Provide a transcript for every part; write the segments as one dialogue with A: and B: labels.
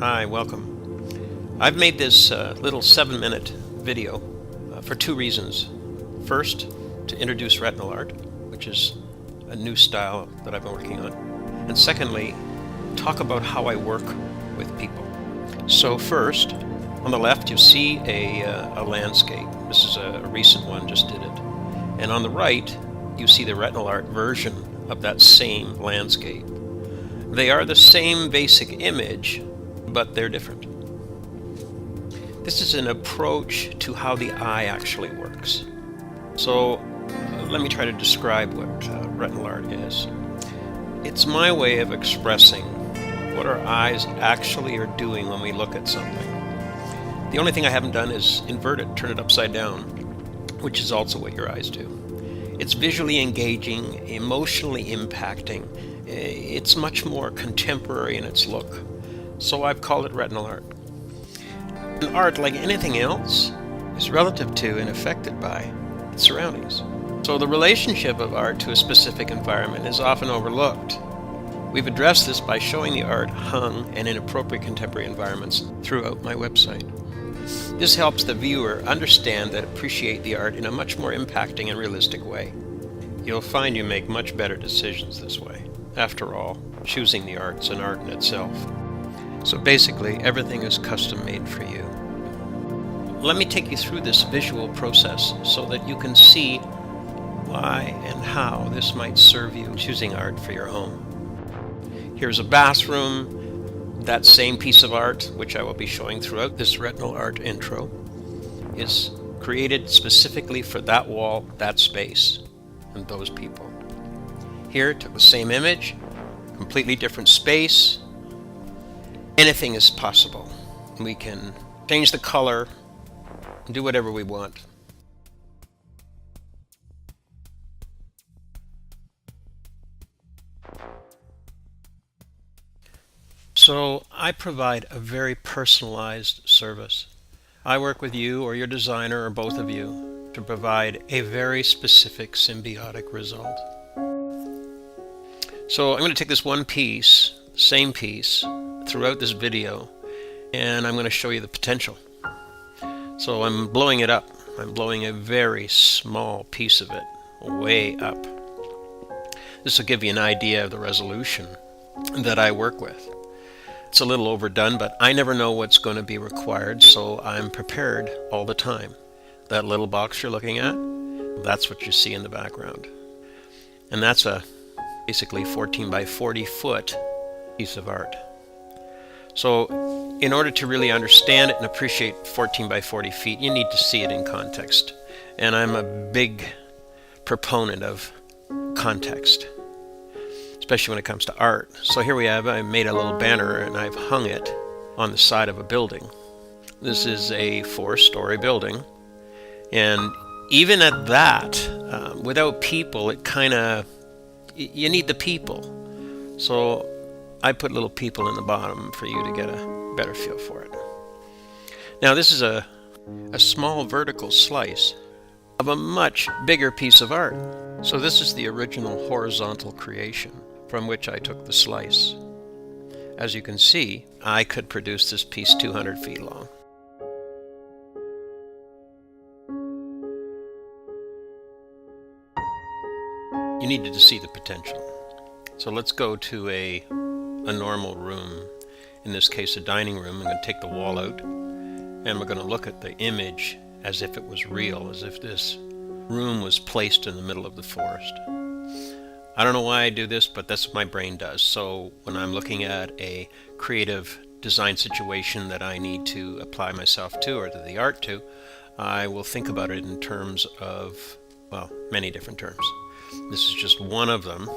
A: Hi, welcome. I've made this little 7-minute video for two reasons. First, to introduce Retinal Art, which is a new style that I've been working on. And secondly, talk about how I work with people. So first, on the left you see a landscape. This is a recent one, just did it. And on the right, you see the Retinal Art version of that same landscape. They are the same basic image, but they're different. This is an approach to how the eye actually works. So let me try to describe what retinal art is. It's my way of expressing what our eyes actually are doing when we look at something. The only thing I haven't done is invert it, turn it upside down, which is also what your eyes do. It's visually engaging, emotionally impacting. It's much more contemporary in its look. So I've called it retinal art. And art, like anything else, is relative to and affected by its surroundings. So the relationship of art to a specific environment is often overlooked. We've addressed this by showing the art hung in inappropriate contemporary environments throughout my website. This helps the viewer understand and appreciate the art in a much more impacting and realistic way. You'll find you make much better decisions this way. After all, choosing the art's an art in itself. So basically, everything is custom made for you. Let me take you through this visual process so that you can see why and how this might serve you choosing art for your home. Here's a bathroom. That same piece of art, which I will be showing throughout this retinal art intro, is created specifically for that wall, that space, and those people. Here, took the same image, completely different space. Anything is possible. We can change the color, do whatever we want. So I provide a very personalized service. I work with you or your designer or both of you to provide a very specific symbiotic result. So I'm going to take this one piece, same piece, throughout this video, and I'm going to show you the potential. So I'm blowing it up. I'm blowing a very small piece of it way up. This will give you an idea of the resolution that I work with. It's a little overdone, but I never know what's going to be required, so I'm prepared all the time. That little box you're looking at, that's what you see in the background. And that's a basically 14 by 40 foot piece of art. So in order to really understand it and appreciate 14 by 40 feet, you need to see it in context. And I'm a big proponent of context, especially when it comes to art. So here we have, I made a little banner and I've hung it on the side of a building. This is a 4-story building. And even at that, without people, it kind of, you need the people. So I put little people in the bottom for you to get a better feel for it. Now this is a small vertical slice of a much bigger piece of art. So this is the original horizontal creation from which I took the slice. As you can see, I could produce this piece 200 feet long. You needed to see the potential. So let's go to a normal room, in this case a dining room. I'm going to take the wall out and we're going to look at the image as if it was real, as if this room was placed in the middle of the forest. I don't know why I do this, but that's what my brain does. So when I'm looking at a creative design situation that I need to apply myself to or to the art to, I will think about it in terms of, well, many different terms. This is just one of them.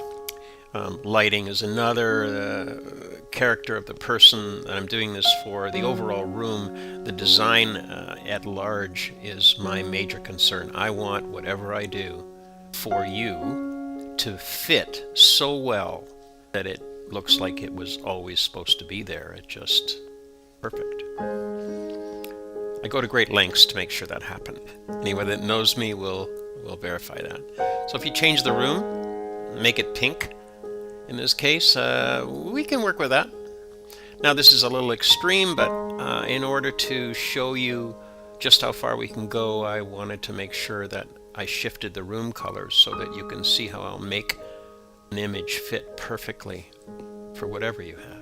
A: Lighting is another, character of the person that I'm doing this for, the overall room, the design at large is my major concern. I want whatever I do for you to fit so well that it looks like it was always supposed to be there. It's just perfect. I go to great lengths to make sure that happened. Anyone that knows me will verify that. So if you change the room, make it pink, in this case, we can work with that. Now this is a little extreme, but in order to show you just how far we can go, I wanted to make sure that I shifted the room colors so that you can see how I'll make an image fit perfectly for whatever you have.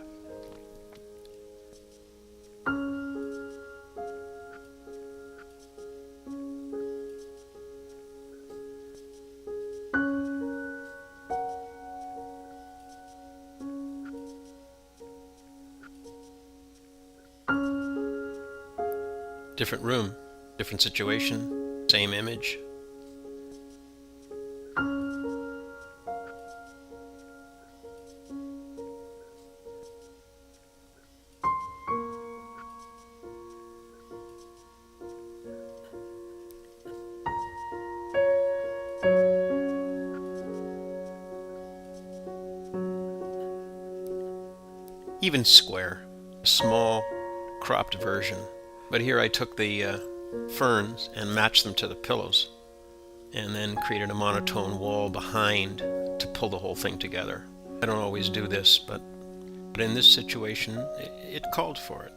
A: Different room, different situation, same image. Even square, a small cropped version. But here I took the ferns and matched them to the pillows and then created a monotone wall behind to pull the whole thing together. I don't always do this, but in this situation it called for it.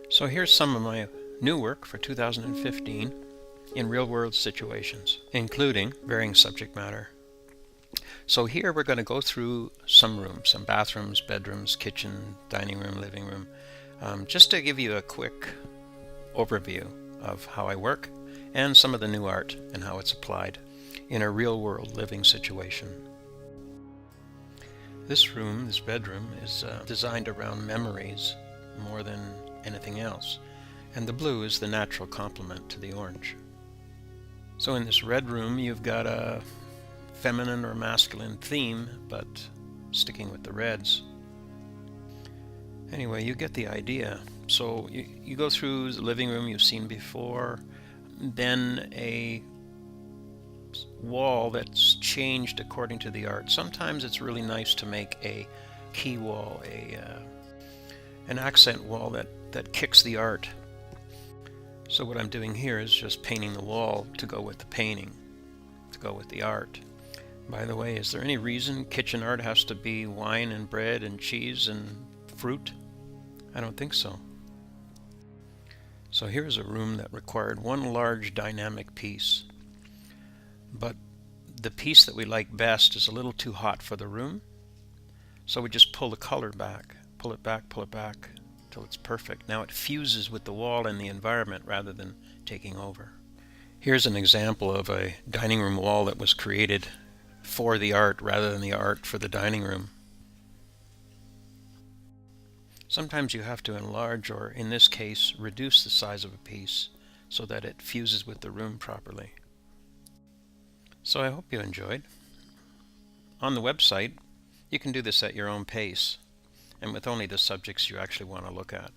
A: So here's some of my new work for 2015 in real-world situations, including varying subject matter. So here we're going to go through some rooms, some bathrooms, bedrooms, kitchen, dining room, living room, just to give you a quick overview of how I work and some of the new art and how it's applied in a real-world living situation. This room, this bedroom, is designed around memories more than anything else, and the blue is the natural complement to the orange. So in this red room you've got a feminine or masculine theme, but sticking with the reds. Anyway, you get the idea. So you go through the living room you've seen before, then a wall that's changed according to the art. Sometimes it's really nice to make a key wall, an accent wall that kicks the art. So what I'm doing here is just painting the wall to go with the painting, to go with the art. By the way, is there any reason kitchen art has to be wine and bread and cheese and fruit? I don't think so. So here's a room that required one large dynamic piece. But the piece that we like best is a little too hot for the room. So we just pull the color back, pull it back till it's perfect. Now it fuses with the wall and the environment rather than taking over. Here's an example of a dining room wall that was created for the art rather than the art for the dining room. Sometimes you have to enlarge, or in this case reduce, the size of a piece so that it fuses with the room properly. So I hope you enjoyed. On the website you can do this at your own pace and with only the subjects you actually want to look at.